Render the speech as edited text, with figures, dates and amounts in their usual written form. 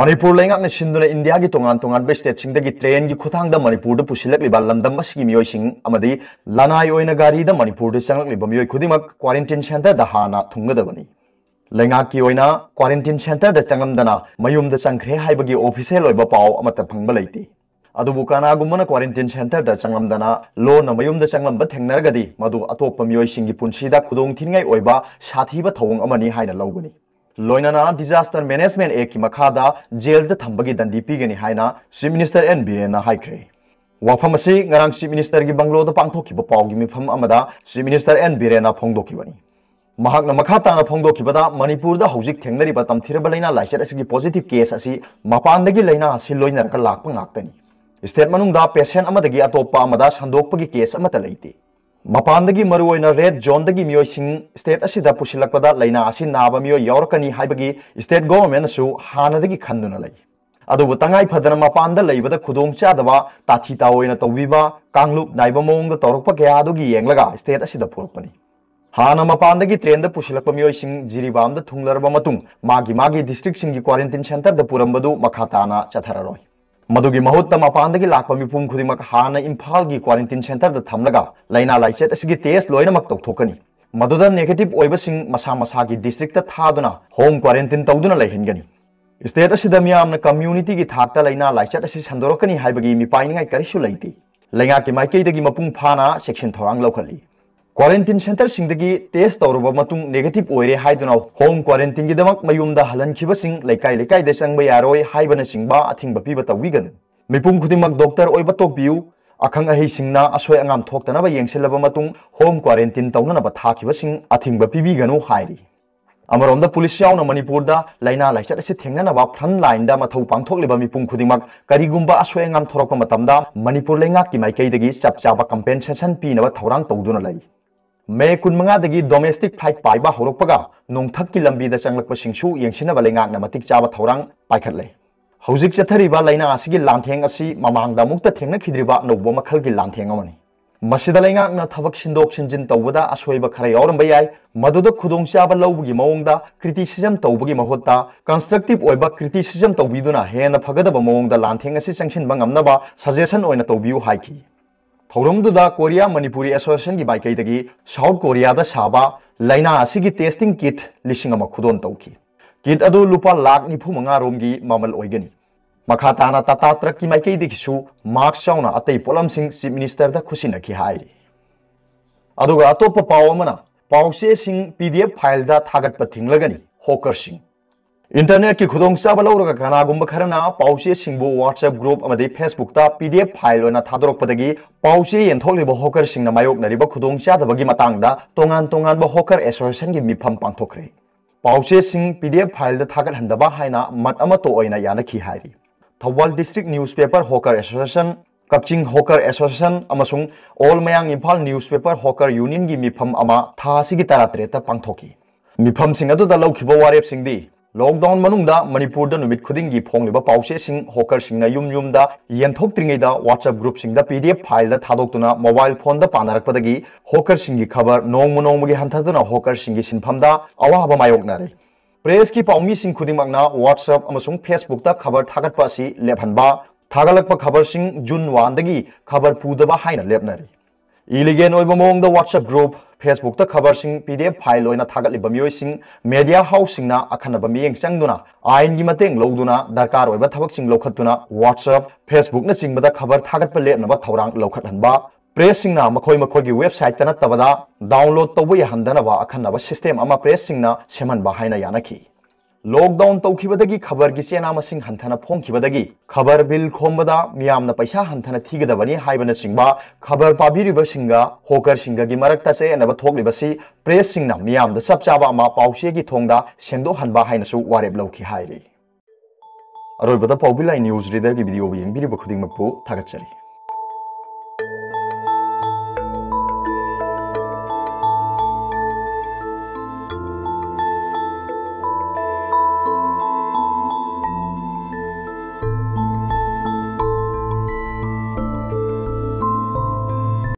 Manipur लेंगाकना सिंदुना India की तोंगान तोंगान बे state सिंगदगी train की खुथांगदा Manipur the पुसिलकलिबा लमदम मसिगी मियोइसिंग अमदी लानाय ओइना गाड़ी द मणिपुर द चंगलकलिबा मियोइ खुदिमक क्वारंटाइन सेंटर द हाना थुंगदबनी लेंगाकी ओइना क्वारंटाइन सेंटर द चंगमदना मयुम द संख्रे हाइबगी ऑफिशियल ओइबा पाव अमत फंगबा लेति अदुबु कानागुमना क्वारंटाइन सेंटर द चंगमदना लो न मयुम द चंगलम थेंगनरगदी मदु अतोप मियोइसिंगी पुंसीदा खुदोंग थिनगाई ओइबा साथीबा थौंग अमनी हाइना लौगनी लोइनाना डिजास्टर मैनेजमेंट एक्ट की मखादा जेल द थंबगी दंडी पीगनी हाइना चीफ मिनिस्टर एन बीरेन हाइख्रे वाफम असि ngarang चीफ मिनिस्टर की बंगलो द पांगथोखिबा पावगी मिफम अमदा चीफ मिनिस्टर एन बीरेन फोंगदोखिबनी महाकना मखा ताना फोंगदोखिबदा मणिपुर द हौजिक थेंगनरिबा तमथिरबा लैना लाइसेट असि पॉजिटिव केस असि मपानदगी लैना असि लोइनरका Lakpa ngaktani state मनुंगदा patient अमदगी अतोपा अमदा संदोकपगी case अमता लैते मपानदगी मरुओइना रेड जोन दगी मियोइसिंग स्टेट असिदा पुसिलकपदा लैना असि नाबा मियो यावरकनी हाइबगी स्टेट गवर्नमेंट असु हानदगी खंदुना लै अदुबु तंगाई फदना मपानदा लैबदा खुदोंग चादबा ताथीता ओइना तौबिबा कांगलुप नाइबा मोंगदा तौरकपा कयादुगी येंगलगा स्टेट असिदा पुरकपनी हाना मपानदगी ट्रेन द पुसिलकपा मियोइसिंग जिरिबामदा थुंगलरबा मतुंग मागी डिस्ट्रिक्ट सिंगी क्वारंटाइन सेंटर द पुरंबदु मखाताना चथररोय मदुगी महुत्ता मपानदगी लाकपा मिपुम खुदिमक हाना इम्फाल की क्वारंटाइन सेंटर द थमलगा लैना लाइसेट असगी टेस्ट लोइनमक तौथोकनी मदुदा नेगेटिव ओइबसिंग मसा मसा की डिस्ट्रिक्ट ता थादुना होम क्वारंटाइन तौदुना लैहनगनी स्टेट असिदा मियामना कम्युनिटी की थाकता लैना लाइसेट असि संदोरकनी हाइबगी मिपाइनिंगाई करिसु लैति लैंगा की माइकेदगी मपुंग फाना सेक्शन थोरांग लौखली क्वारंटाइन सेंटर सिंगदगी टेस्ट तौरबा मतुंग नेगेटिव ओइरे हाइदुना होम क्वारंटाइन की दमक मयुमदा हलनखिबसिंग लेकाई लेकाई दे चंगबा यारोय हाइबना सिंगबा अथिंग बपीबा तौविगन मिपुम खुदिमक डॉक्टर ओइबा तोकबियु अखंग अहि सिंगना असोय अंगाम थोक्तनबा येंगसिलबा मतुंग होम क्वारंटाइन तौननबा थाखिबसिंग अथिंग बपीबिगनु हाइरि अमरोंदा पुलिस यावना मणिपुर दा लैना लाइसेट असि थेंगनबा फ्रंट लाइन दा मथौ पांगथोकलिबा मिपुम खुदिमक करिगुंबा असोय अंगाम थोरकपा मतमदा मणिपुर लेंगा की माइकेदगी चपचाबा कंपेंसेशन पीनबा थौरांग तौदुना लै मे कुनमंगादगी डोमेस्टिक फ्लाइट पाइबा होरकपगा नोंथक की लंबीदा चंगलकपा सिंगसु येंगसिनबा लेंगाकना मतिक चाबा थौरांग पाइखटले हौजिक चथरिबा लैना असिगी लांथेंग असि ममांगदा मुक्ता थेंगनखिद्रिबा नौबो मखलगी लांथेंग अमनि मसिदा लेंगाकना थबक सिंदोक सिंजिन तौबदा असोयबा खरा यावरंबा याय मदुदा खुदोंचाबा लौबगी मओंगदा क्रिटिसिजम तौबगी महोत्ता कंस्ट्रक्टिव ओइबा क्रिटिसिजम तौबिदुना हेना फगदबा मओंगदा लांथेंग असि चंगसिनबा ngamnaba सजेशन ओइना तौबियु हाइखि थौरमदुदा कोरिया मणिपुरी एसोसिएशन की माइकईदगी साउथ कोरिया दा साबा लैना असिगी टेस्टिंग किट लिसिंग अमा खुदोन तौखि किट अदु लुपा लाख 95 रोमगी ममल ओइगनी मखा ताना टाटा ट्रक की माइकईदगिसु मार्क्स चाउना अतै पोलमसिंग चीफ मिनिस्टर दा खुसिनखि हाइरि अदुगा अतोप पावमना पावसे सिंग पीडीएफ फाइल दा थागतपा थिंगलगनी हॉकर सिंग इंटरनेट की खुदोंचाबा लौरगा कनागुंबा खरना पाउसे सिंगबो व्हाट्सएप ग्रुप अमदि फेसबुक ता पीडीएफ फाइल ओना थादोरकपदगी पाउसे येंथोकलिबा हॉकर सिंगना मायोकनरिबा खुदोंचादबगी मतंगदा तोंगान तोंगानबा हॉकर एसोसिएशन की मिफम पांथोखरे पाउसे सिंग पीडीएफ फाइल दा थागतहंदबा हाइना मत अमा तो ओइना यानखि हाइरि Thoubal district newspaper hawker association Kakching hawker association अमसुंग ऑल मयांग इम्फाल न्यूज़पेपर हॉकर यूनियन की मिफम अमा थासिगी तरात्रेता पांथोकी मिफम सिंग अदुदा लौखिबा वारेप सिंगदी लॉकडाउन मनुंगदा मणिपुर दा नुमित खुदिंगी फोंगलिबा पाउसे सिंग हॉकर सिंगना युम युमदा येंथोक्त्रिंगैदा व्हाट्सएप ग्रुप सिंगदा पीडीएफ फाइल दा थादोक्तुना मोबाइल फोन दा पानारकपदगी हॉकर सिंगी खबर नोंगमुनोंगमगी हंथादुना हॉकर सिंगी सिनफमदा अवाबा मायोकनारे प्रेस की पाउमी सिंग खुदिंगमकना व्हाट्सएप अमसुंग फेसबुक दा खबर थागतपा असि लेबहनबा थागलकपा खबर सिंग जून 1 दगी खबर पुदबा हाइना लेबनारी इलिगेन ओइबा मोंगदा व्हाट्सएप ग्रुप फेसबुक ता खबर सिंग पीडीएफ फाइल ओइना थागतलिबा मियोइ सिंग मीडिया हाउस सिंगना अखनबा मियेंग चंगदुना आइन की मतेंग लौदुना दरकार ओइबा थबक सिंग लौखतुना व्हाट्सएप फेसबुक न सिंगबदा खबर थागतपा लेबनबा थौरांग लौखतहनबा प्रेस सिंगना मखोय मखोयगी वेबसाइट तना तबदा डाउनलोड तौबा यहंदनबा अखनबा सिस्टम अमा प्रेस सिंगना सेमनबा हाइना यानखि लॉकडाउन तौखिबदगी खबर की चेना मसिंग हंथना फोंखिबदगी खबर बिल खोमबदा मियामना पैसा हंथना थीगदबनी हाइबना सिंगबा खबर पाबिरिबा सिंगा हॉकर सिंगगी मरक्ता से एनबा थोकलिबसी प्रेस सिंगना मियामदा सबचाबा अमा पाउसे की थोंगदा सेंदो हनबा हाइनसु वारेब लौखि हाइरि अरोइबदा पाउबिलाई न्यूज़ रीडर की वीडियो येंबिरिबा खुदिंगमकपु थागतचरी।